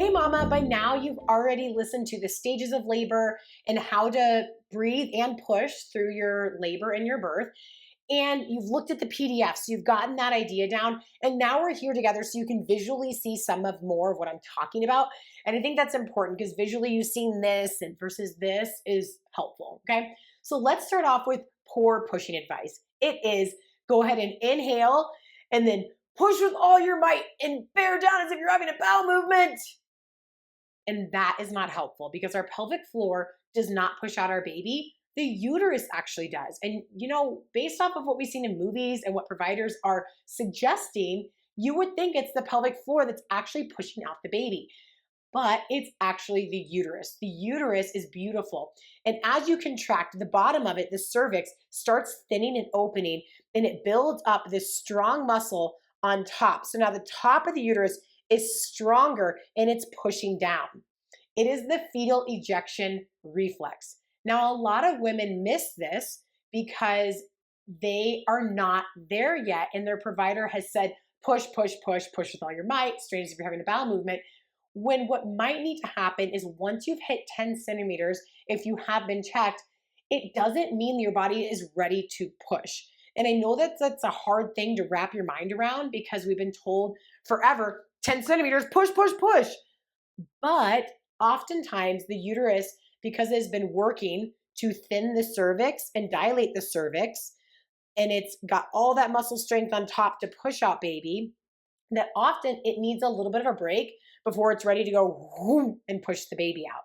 Hey mama, by now you've already listened to the stages of labor and how to breathe and push through your labor and your birth. And you've looked at the PDFs, you've gotten that idea down, and now we're here together so you can visually see some of more of what I'm talking about. And I think that's important because visually you seeing this and versus this is helpful, okay? So let's start off with poor pushing advice. It is go ahead and inhale and then push with all your might and bear down as if you're having a bowel movement. And that is not helpful because our pelvic floor does not push out our baby. The uterus actually does. And based off of what we've seen in movies and what providers are suggesting, you would think it's the pelvic floor that's actually pushing out the baby. But it's actually the uterus. The uterus is beautiful. And as you contract, the bottom of it, the cervix, starts thinning and opening, and it builds up this strong muscle on top. So now the top of the uterus is stronger and it's pushing down. It is the fetal ejection reflex. Now, a lot of women miss this because they are not there yet, and their provider has said, push, push, push, push with all your might, straight as if you're having a bowel movement. When what might need to happen is once you've hit 10 centimeters, if you have been checked, it doesn't mean your body is ready to push. And I know that that's a hard thing to wrap your mind around because we've been told forever, 10 centimeters, push, push, push. But oftentimes the uterus, because it has been working to thin the cervix and dilate the cervix, and it's got all that muscle strength on top to push out baby, that often it needs a little bit of a break before it's ready to go whoom, and push the baby out.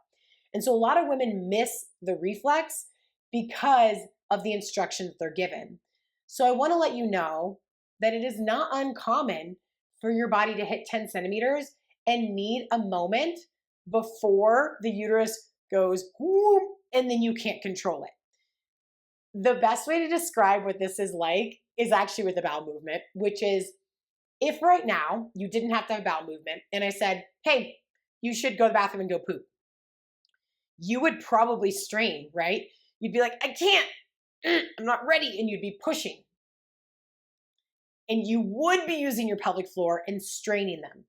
And so a lot of women miss the reflex because of the instructions that they're given. So I want to let you know that it is not uncommon for your body to hit 10 centimeters and need a moment before the uterus goes whoom, and then you can't control it. The best way to describe what this is like is actually with the bowel movement, which is if right now you didn't have to have a bowel movement and I said, hey, you should go to the bathroom and go poop, you would probably strain, right? You'd be like, I can't, I'm not ready, and you'd be pushing. And you would be using your pelvic floor and straining them.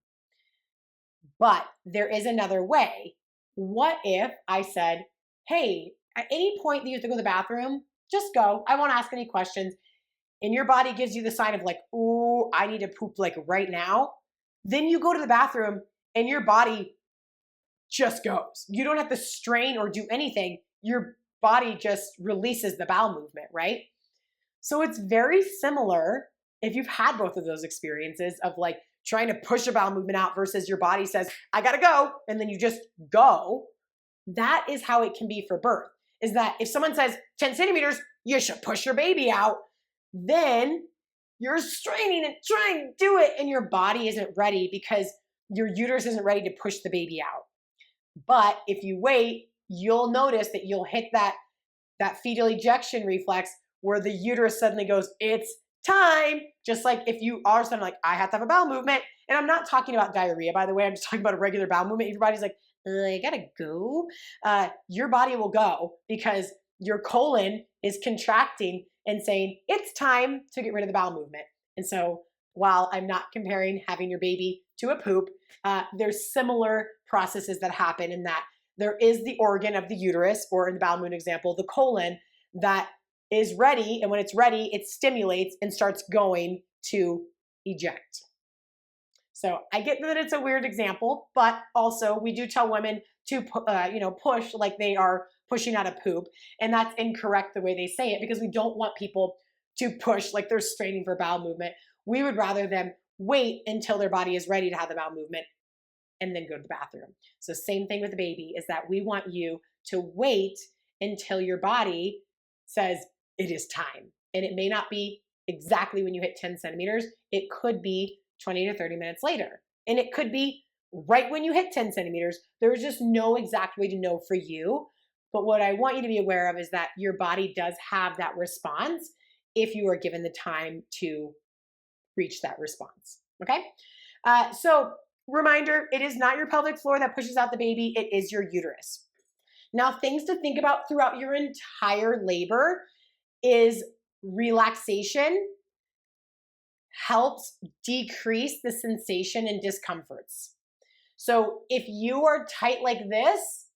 But there is another way. What if I said, hey, at any point that you have to go to the bathroom, just go. I won't ask any questions. And your body gives you the sign of like, ooh, I need to poop like right now. Then you go to the bathroom and your body just goes. You don't have to strain or do anything. Your body just releases the bowel movement, right? So it's very similar if you've had both of those experiences of like trying to push a bowel movement out versus your body says, I gotta go, and then you just go. That is how it can be for birth, is that if someone says 10 centimeters, you should push your baby out, then you're straining and trying to do it, and your body isn't ready because your uterus isn't ready to push the baby out. But if you wait, you'll notice that you'll hit that fetal ejection reflex where the uterus suddenly goes, it's time. Just like if you are suddenly like, I have to have a bowel movement. And I'm not talking about diarrhea, by the way. I'm just talking about a regular bowel movement. Your body's like, I gotta go. Your body will go because your colon is contracting and saying, it's time to get rid of the bowel movement. And so while I'm not comparing having your baby to a poop, there's similar processes that happen in that there is the organ of the uterus, or in the bowel movement example, the colon, that is ready. And when it's ready, it stimulates and starts going to eject. So I get that it's a weird example, but also we do tell women to push like they are pushing out a poop. And that's incorrect the way they say it because we don't want people to push like they're straining for bowel movement. We would rather them wait until their body is ready to have the bowel movement and then go to the bathroom. So same thing with the baby is that we want you to wait until your body says it is time. And it may not be exactly when you hit 10 centimeters. It could be 20 to 30 minutes later. And it could be right when you hit 10 centimeters. There's just no exact way to know for you. But what I want you to be aware of is that your body does have that response if you are given the time to reach that response. Okay? So reminder, it is not your pelvic floor that pushes out the baby. It is your uterus. Now, things to think about throughout your entire labor is relaxation helps decrease the sensation and discomforts. So if you are tight like this,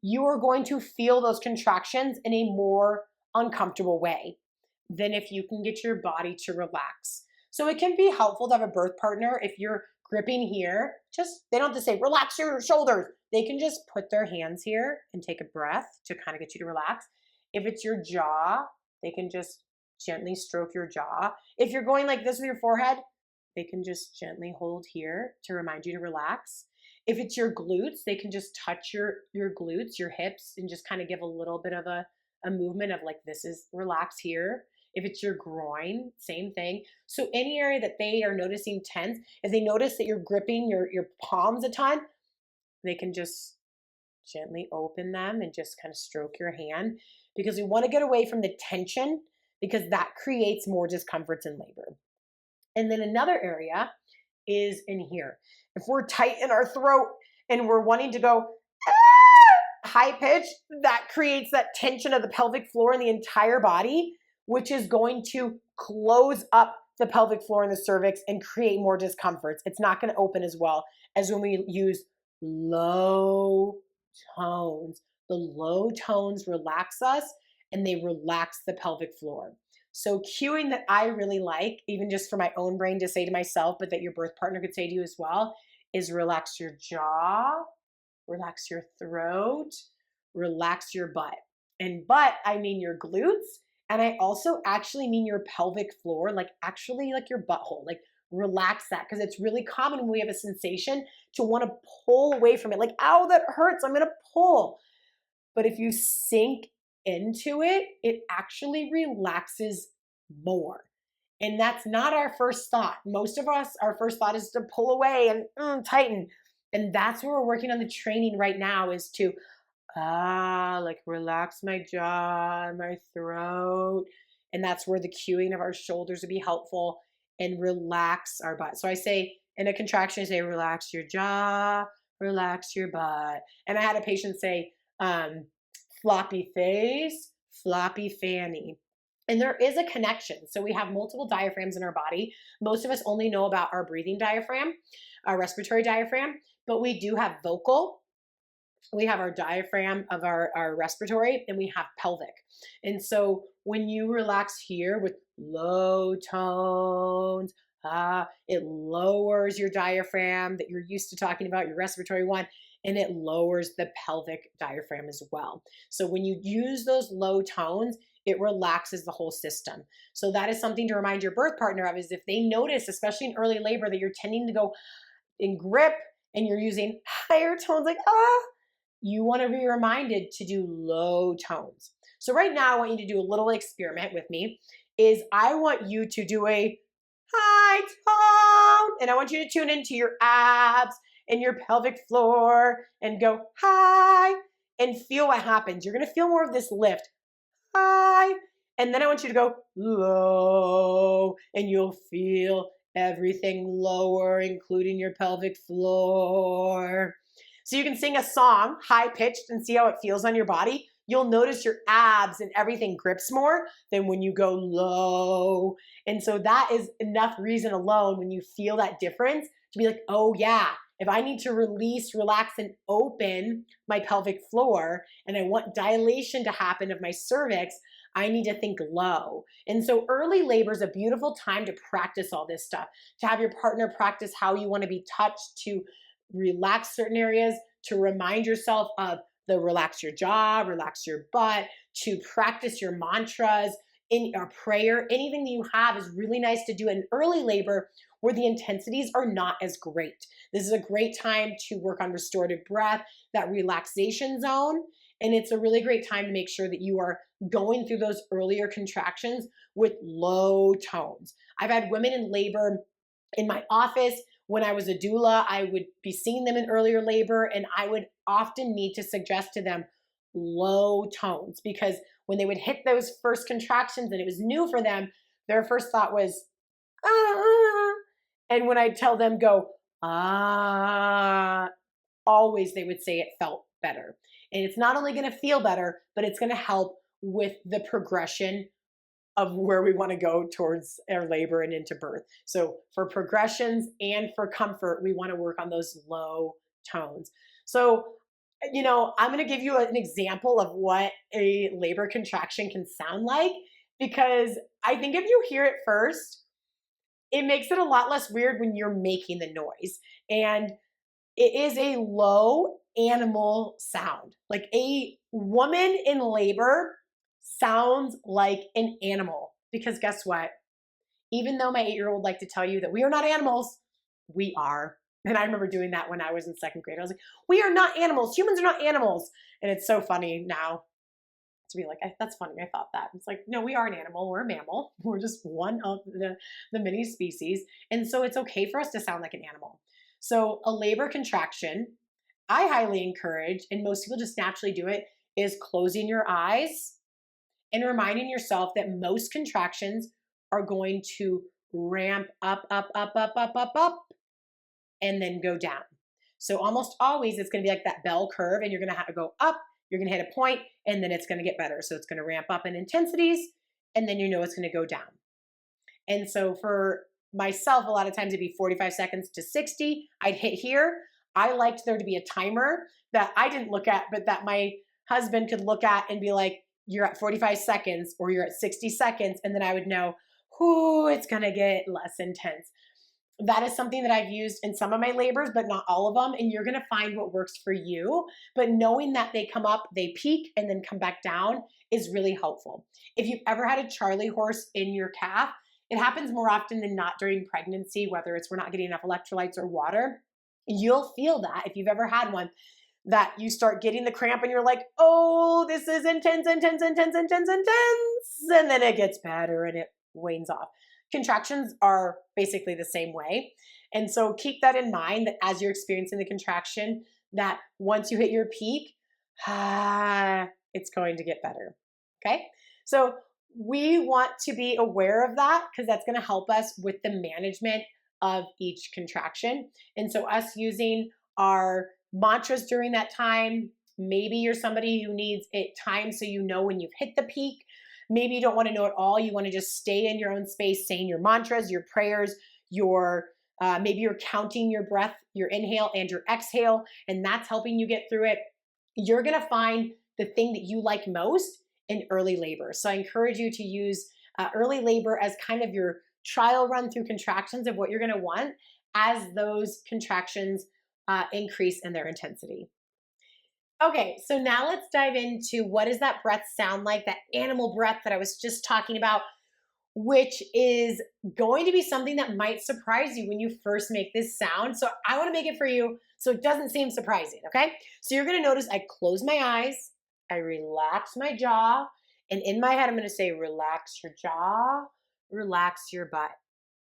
you are going to feel those contractions in a more uncomfortable way than if you can get your body to relax. So it can be helpful to have a birth partner. If you're gripping here, just they don't have to say relax your shoulders. They can just put their hands here and take a breath to kind of get you to relax. If it's your jaw, they can just gently stroke your jaw. If you're going like this with your forehead, they can just gently hold here to remind you to relax. If it's your glutes, they can just touch your glutes, your hips, and just kind of give a little bit of a movement of like, this is relax here. If it's your groin, same thing. So any area that they are noticing tense, if they notice that you're gripping your palms a ton, they can just gently open them and just kind of stroke your hand, because we want to get away from the tension, because that creates more discomforts in labor. And then another area is in here. If we're tight in our throat and we're wanting to go high pitch, that creates that tension of the pelvic floor and the entire body, which is going to close up the pelvic floor and the cervix and create more discomforts. It's not going to open as well as when we use low tones. The low tones relax us and they relax the pelvic floor. So cueing that I really like, even just for my own brain to say to myself, but that your birth partner could say to you as well, is relax your jaw, relax your throat, relax your butt. And butt, I mean your glutes. And I also actually mean your pelvic floor, like actually like your butthole, like relax that. Because it's really common when we have a sensation to want to pull away from it. Like, ow, that hurts, I'm going to pull. But if you sink into it, it actually relaxes more. And that's not our first thought. Most of us, our first thought is to pull away and tighten. And that's where we're working on the training right now, is to like relax my jaw, my throat. And that's where the cueing of our shoulders would be helpful, and relax our butt. So I say in a contraction, I say relax your jaw, relax your butt. And I had a patient say, floppy face, floppy fanny. And there is a connection. So we have multiple diaphragms in our body. Most of us only know about our breathing diaphragm, our respiratory diaphragm, but we do have vocal. We have our diaphragm of our respiratory, and we have pelvic. And so when you relax here with low tones, it lowers your diaphragm that you're used to talking about, your respiratory one, and it lowers the pelvic diaphragm as well. So when you use those low tones, it relaxes the whole system. So that is something to remind your birth partner of, is if they notice, especially in early labor, that you're tending to go in grip and you're using higher tones like, you want to be reminded to do low tones. So right now, I want you to do a little experiment with me. Is I want you to do a high tone, and I want you to tune into your abs and your pelvic floor and go high and feel what happens. You're going to feel more of this lift. High. And then I want you to go low, and you'll feel everything lower, including your pelvic floor. So you can sing a song high pitched and see how it feels on your body. You'll notice your abs and everything grips more than when you go low. And so that is enough reason alone, when you feel that difference, to be like, oh yeah, if I need to release, relax, and open my pelvic floor, and I want dilation to happen of my cervix, I need to think low. And so early labor is a beautiful time to practice all this stuff, to have your partner practice how you want to be touched, to relax certain areas, to remind yourself of the relax your jaw, relax your butt, to practice your mantras in a prayer. Anything that you have is really nice to do in early labor where the intensities are not as great. This is a great time to work on restorative breath, that relaxation zone. And it's a really great time to make sure that you are going through those earlier contractions with low tones. I've had women in labor in my office. When I was a doula, I would be seeing them in earlier labor, and I would often need to suggest to them low tones, because when they would hit those first contractions and it was new for them, their first thought was, ah. And when I tell them go, ah, always they would say it felt better. And it's not only going to feel better, but it's going to help with the progression of where we want to go towards our labor and into birth. So for progressions and for comfort, we want to work on those low tones. So, I'm going to give you an example of what a labor contraction can sound like, because I think if you hear it first, it makes it a lot less weird when you're making the noise. And it is a low animal sound. Like a woman in labor sounds like an animal, because guess what? Even though my 8-year-old liked to tell you that we are not animals, we are. And I remember doing that when I was in second grade. I was like, we are not animals. Humans are not animals. And it's so funny now to be like, that's funny. I thought that. It's like, no, we are an animal. We're a mammal. We're just one of the many species. And so it's okay for us to sound like an animal. So a labor contraction, I highly encourage, and most people just naturally do it, is closing your eyes and reminding yourself that most contractions are going to ramp up, up, up, up, up, up, up, and then go down. So almost always it's going to be like that bell curve, and you're going to have to go up, you're going to hit a point, and then it's going to get better. So it's going to ramp up in intensities, and then it's going to go down. And so for myself, a lot of times it'd be 45 seconds to 60. I'd hit here. I liked there to be a timer that I didn't look at, but that my husband could look at and be like, you're at 45 seconds or you're at 60 seconds. And then I would know, it's going to get less intense. That is something that I've used in some of my labors, but not all of them. And you're going to find what works for you. But knowing that they come up, they peak, and then come back down is really helpful. If you've ever had a Charlie horse in your calf, it happens more often than not during pregnancy, whether it's we're not getting enough electrolytes or water. You'll feel that if you've ever had one, that you start getting the cramp and you're like, oh, this is intense, intense, intense, intense, intense. And then it gets better and it wanes off. Contractions are basically the same way. And so keep that in mind, that as you're experiencing the contraction, that once you hit your peak, it's going to get better. Okay? So we want to be aware of that, because that's going to help us with the management of each contraction. And so us using our mantras during that time, maybe you're somebody who needs it time so you know when you've hit the peak. Maybe you don't want to know it all. You want to just stay in your own space, saying your mantras, your prayers, maybe you're counting your breath, your inhale and your exhale, and that's helping you get through it. You're going to find the thing that you like most in early labor. So I encourage you to use early labor as kind of your trial run through contractions of what you're going to want as those contractions increase in their intensity. Okay, so now let's dive into what does that breath sound like, that animal breath that I was just talking about, which is going to be something that might surprise you when you first make this sound. So I want to make it for you so it doesn't seem surprising, okay? So you're going to notice I close my eyes, I relax my jaw, and in my head I'm going to say, relax your jaw, relax your butt.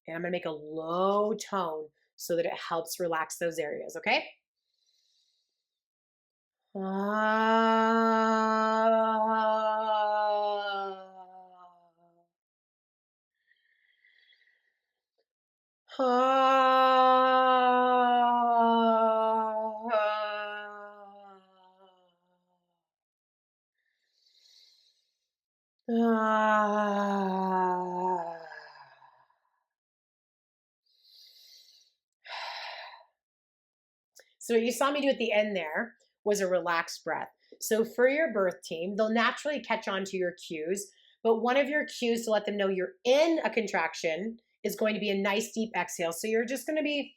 And I'm going to make a low tone so that it helps relax those areas, okay? So what you saw me do at the end there was a relaxed breath. So for your birth team, they'll naturally catch on to your cues, but one of your cues to let them know you're in a contraction is going to be a nice deep exhale. So you're just going to be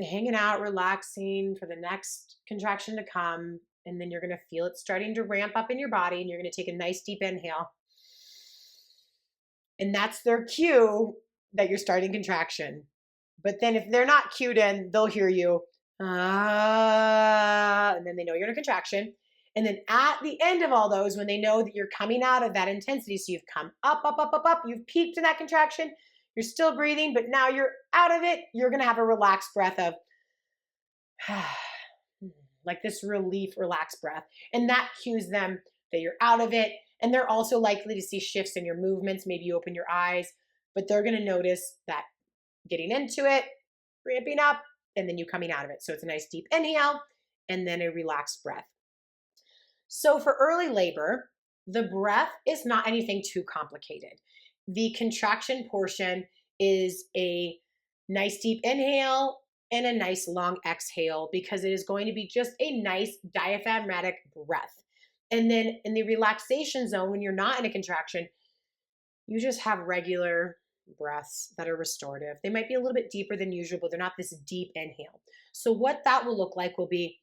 hanging out, relaxing for the next contraction to come, and then you're going to feel it starting to ramp up in your body, and you're going to take a nice deep inhale. And that's their cue that you're starting contraction. But then if they're not cued in, they'll hear you, and then they know you're in a contraction. And then at the end of all those, when they know that you're coming out of that intensity, so you've come up, up, up, up, up, you've peaked in that contraction, you're still breathing, but now you're out of it, you're going to have a relaxed breath of, like this relief, relaxed breath. And that cues them that you're out of it. And they're also likely to see shifts in your movements. Maybe you open your eyes, but they're going to notice that getting into it, ramping up, and then you coming out of it. So it's a nice deep inhale and then a relaxed breath. So for early labor, the breath is not anything too complicated. The contraction portion is a nice deep inhale and a nice long exhale, because it is going to be just a nice diaphragmatic breath. And then in the relaxation zone, when you're not in a contraction, you just have regular breaths that are restorative. They might be a little bit deeper than usual, but they're not this deep inhale. So what that will look like will be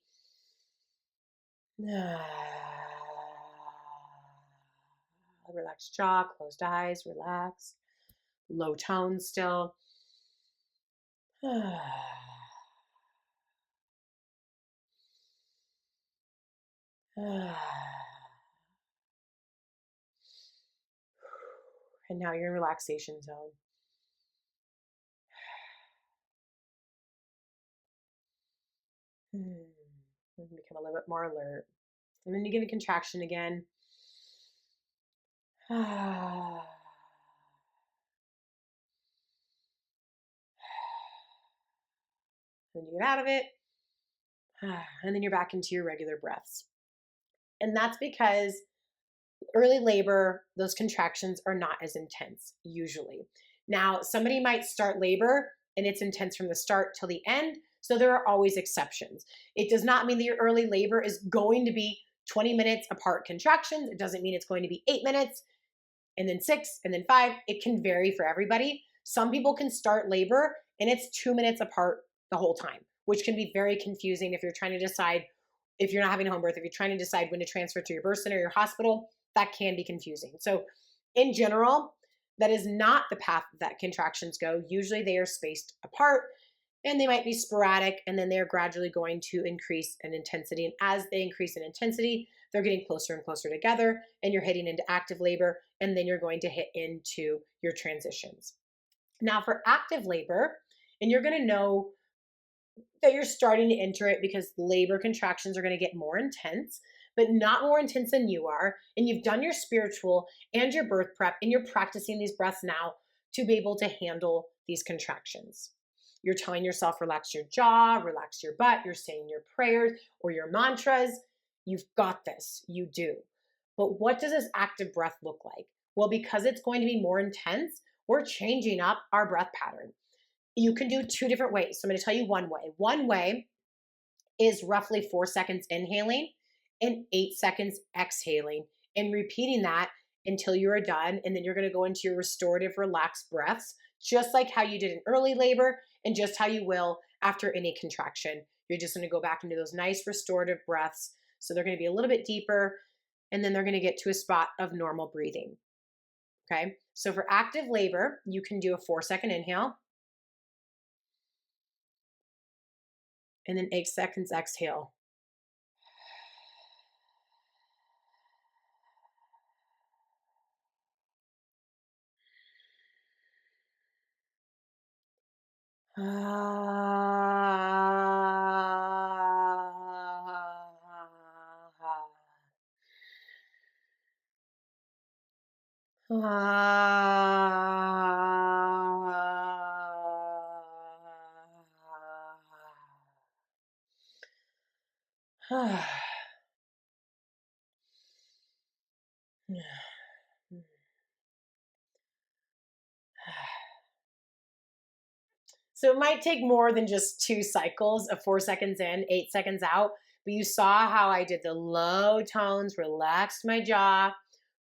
relaxed jaw, closed eyes, relax, low tone still. And now you're in relaxation zone. Become a little bit more alert. And then you get a contraction again. Then you get out of it. And then you're back into your regular breaths. And that's because early labor, those contractions are not as intense usually. Now, somebody might start labor and it's intense from the start till the end. So there are always exceptions. It does not mean that your early labor is going to be 20 minutes apart contractions. It doesn't mean it's going to be 8 minutes and then 6 and then 5. It can vary for everybody. Some people can start labor and it's 2 minutes apart the whole time, which can be very confusing if you're trying to decide, if you're not having a home birth, if you're trying to decide when to transfer to your birth center or your hospital, that can be confusing. So in general, that is not the path that contractions go. Usually they are spaced apart and they might be sporadic, and then they're gradually going to increase in intensity. And as they increase in intensity, they're getting closer and closer together, and you're heading into active labor, and then you're going to hit into your transitions. Now for active labor, and you're going to know that you're starting to enter it because labor contractions are going to get more intense, but not more intense than you are. And you've done your spiritual and your birth prep, and you're practicing these breaths now to be able to handle these contractions. You're telling yourself, relax your jaw, relax your butt. You're saying your prayers or your mantras. You've got this. You do. But what does this active breath look like? Well, because it's going to be more intense, we're changing up our breath pattern. You can do 2 different ways. So I'm going to tell you one way. One way is roughly 4 seconds inhaling and 8 seconds exhaling, and repeating that until you are done. And then you're going to go into your restorative, relaxed breaths, just like how you did in early labor and just how you will after any contraction. You're just going to go back into those nice restorative breaths. So they're going to be a little bit deeper, and then they're going to get to a spot of normal breathing. Okay. So for active labor, you can do a 4-second inhale and then 8 seconds exhale. So it might take more than just 2 cycles of 4 seconds in, 8 seconds out. But you saw how I did the low tones, relaxed my jaw,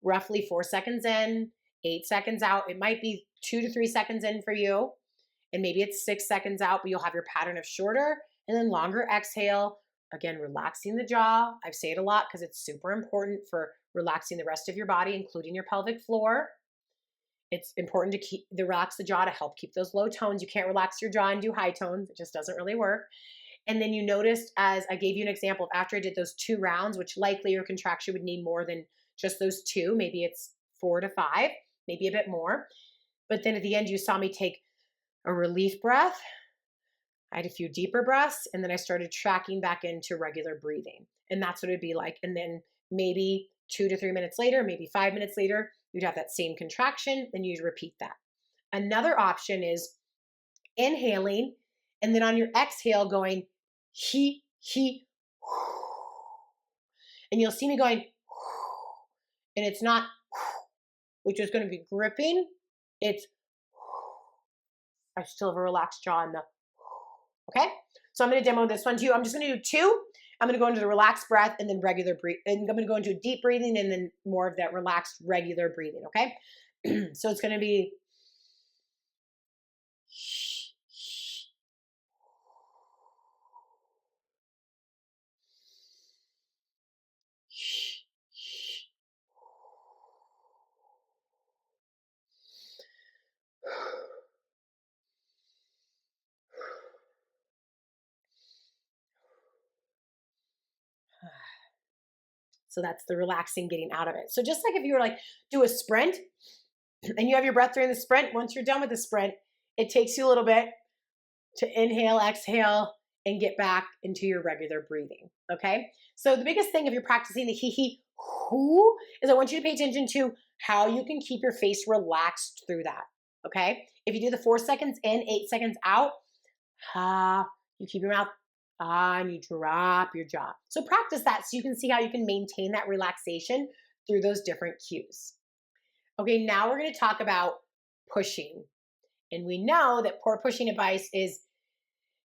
roughly 4 seconds in, 8 seconds out. It might be 2 to 3 seconds in for you, and maybe it's 6 seconds out, but you'll have your pattern of shorter and then longer exhale. Again, relaxing the jaw. I say it a lot because it's super important for relaxing the rest of your body, including your pelvic floor. It's important to relax the jaw to help keep those low tones. You can't relax your jaw and do high tones. It just doesn't really work. And then you noticed, as I gave you an example of after I did those 2 rounds, which likely your contraction would need more than just those 2. Maybe it's 4 to 5, maybe a bit more. But then at the end, you saw me take a relief breath. I had a few deeper breaths, and then I started tracking back into regular breathing. And that's what it'd be like. And then maybe 2 to 3 minutes later, maybe 5 minutes later, you'd have that same contraction, and you'd repeat that. Another option is inhaling, and then on your exhale going he, and you'll see me going, and it's not, which is going to be gripping. It's, I still have a relaxed jaw in the, okay? So I'm gonna demo this one too. I'm just gonna do 2. I'm gonna go into the relaxed breath and then regular breathe, and I'm gonna go into deep breathing and then more of that relaxed regular breathing, okay? So it's gonna be so that's the relaxing getting out of it. So just like if you were like do a sprint and you have your breath during the sprint, once you're done with the sprint, it takes you a little bit to inhale, exhale, and get back into your regular breathing. Okay. So the biggest thing if you're practicing the hee hee hoo is I want you to pay attention to how you can keep your face relaxed through that. Okay. If you do the 4 seconds in, 8 seconds out, ha, you keep your mouth and you drop your jaw. So practice that so you can see how you can maintain that relaxation through those different cues. Okay, now we're going to talk about pushing. And we know that poor pushing advice is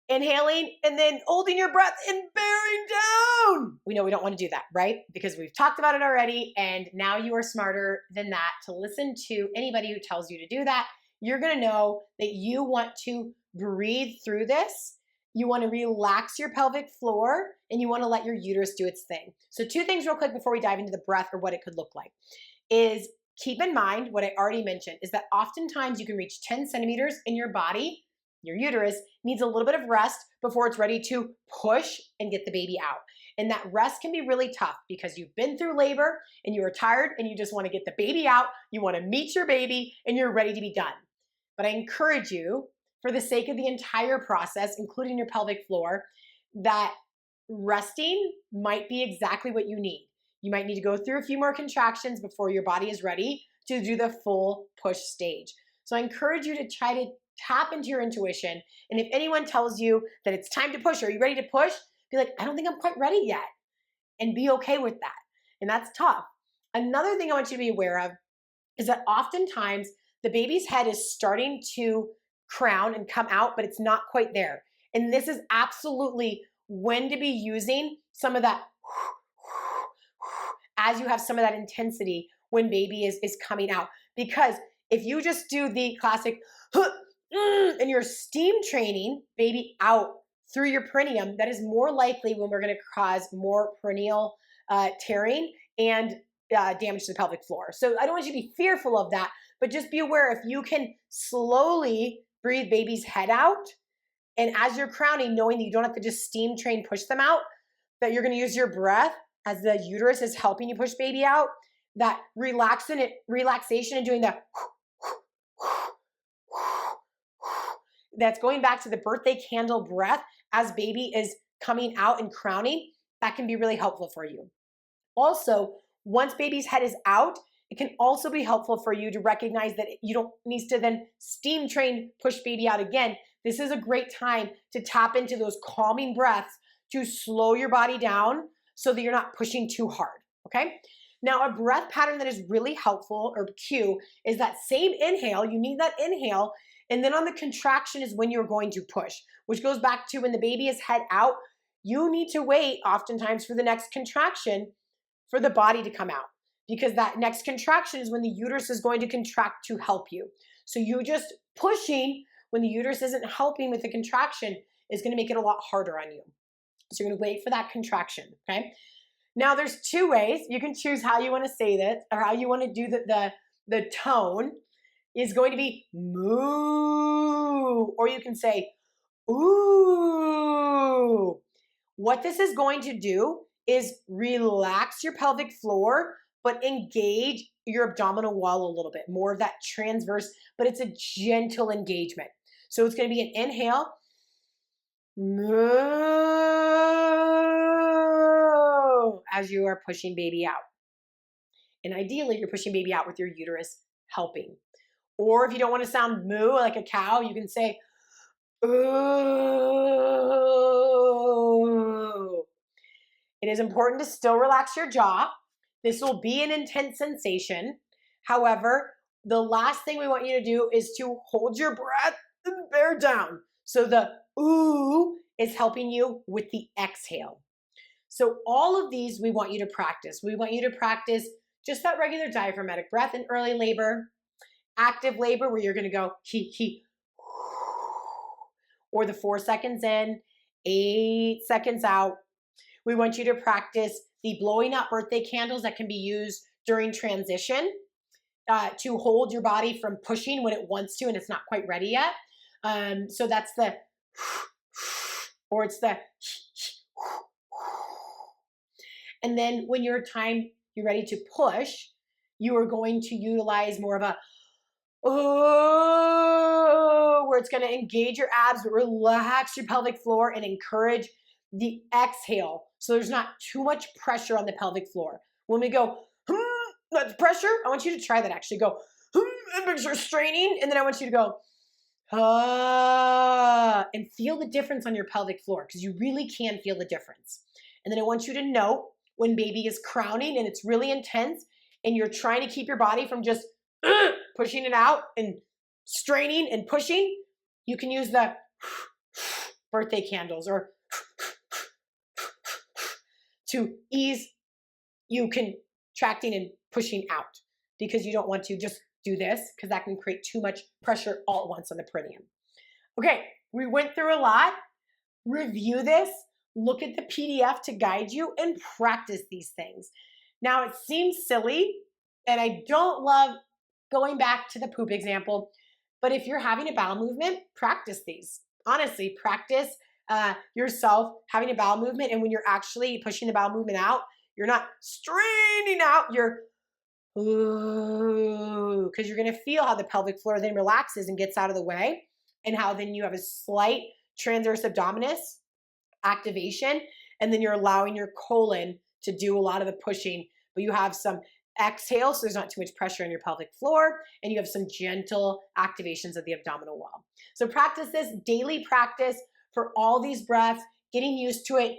inhaling and then holding your breath and bearing down. We know we don't want to do that, right? Because we've talked about it already. And now you are smarter than that to listen to anybody who tells you to do that. You're going to know that you want to breathe through this. You want to relax your pelvic floor and you want to let your uterus do its thing. So 2 things real quick before we dive into the breath or what it could look like is keep in mind what I already mentioned is that oftentimes you can reach 10 centimeters in your body. Your uterus needs a little bit of rest before it's ready to push and get the baby out. And that rest can be really tough because you've been through labor and you are tired and you just want to get the baby out. You want to meet your baby and you're ready to be done. But I encourage you, for the sake of the entire process, including your pelvic floor, that resting might be exactly what you need. You might need to go through a few more contractions before your body is ready to do the full push stage. So I encourage you to try to tap into your intuition. And if anyone tells you that it's time to push, are you ready to push? Be like, I don't think I'm quite ready yet. And be okay with that. And that's tough. Another thing I want you to be aware of is that oftentimes the baby's head is starting to crown and come out, but it's not quite there. And this is absolutely when to be using some of that as you have some of that intensity when baby is coming out. Because if you just do the classic and you're steam training baby out through your perineum, that is more likely when we're going to cause more perineal tearing and damage to the pelvic floor. So I don't want you to be fearful of that, but just be aware if you can slowly breathe baby's head out, and as you're crowning, knowing that you don't have to just steam train push them out, that you're going to use your breath as the uterus is helping you push baby out, that relaxation and doing that, that's going back to the birthday candle breath as baby is coming out and crowning, that can be really helpful for you. Also, once baby's head is out, it can also be helpful for you to recognize that you don't need to then steam train push baby out again. This is a great time to tap into those calming breaths to slow your body down so that you're not pushing too hard, okay? Now, a breath pattern that is really helpful, or cue, is that same inhale. You need that inhale, and then on the contraction is when you're going to push, which goes back to when the baby is head out, you need to wait oftentimes for the next contraction for the body to come out, because that next contraction is when the uterus is going to contract to help you. So you just pushing when the uterus isn't helping with the contraction is going to make it a lot harder on you. So you're going to wait for that contraction, okay? Now there's 2 ways. You can choose how you want to say this or how you want to do the tone is going to be moo, or you can say ooh. What this is going to do is relax your pelvic floor, but engage your abdominal wall a little bit, more of that transverse, but it's a gentle engagement. So it's going to be an inhale, moo, as you are pushing baby out. And ideally, you're pushing baby out with your uterus helping. Or if you don't want to sound moo like a cow, you can say ooh. It is important to still relax your jaw. This will be an intense sensation. However, the last thing we want you to do is to hold your breath and bear down. So the ooh is helping you with the exhale. So all of these we want you to practice. We want you to practice just that regular diaphragmatic breath in early labor, active labor where you're going to go he, or the 4 seconds in, 8 seconds out. We want you to practice the blowing out birthday candles that can be used during transition to hold your body from pushing when it wants to and it's not quite ready yet. So that's the, or it's the, and then when you're ready to push, you are going to utilize more of a, oh, where it's going to engage your abs, but relax your pelvic floor and encourage the exhale. So there's not too much pressure on the pelvic floor. When we go, that's pressure, I want you to try that actually. Go, and make sure straining. And then I want you to go, and feel the difference on your pelvic floor because you really can feel the difference. And then I want you to note when baby is crowning and it's really intense and you're trying to keep your body from just pushing it out and straining and pushing, you can use the birthday candles or to ease you contracting and pushing out because you don't want to just do this because that can create too much pressure all at once on the perineum. Okay, we went through a lot. Review this, look at the PDF to guide you, and practice these things. Now, it seems silly, and I don't love going back to the poop example, but if you're having a bowel movement, practice these. Honestly, practice yourself having a bowel movement, and when you're actually pushing the bowel movement out, you're not straining out, you're ooh, because you're going to feel how the pelvic floor then relaxes and gets out of the way, and how then you have a slight transverse abdominis activation, and then you're allowing your colon to do a lot of the pushing, but you have some exhale, so there's not too much pressure on your pelvic floor, and you have some gentle activations of the abdominal wall. So practice this, daily practice for all these breaths, getting used to it.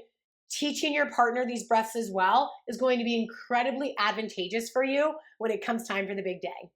Teaching your partner these breaths as well is going to be incredibly advantageous for you when it comes time for the big day.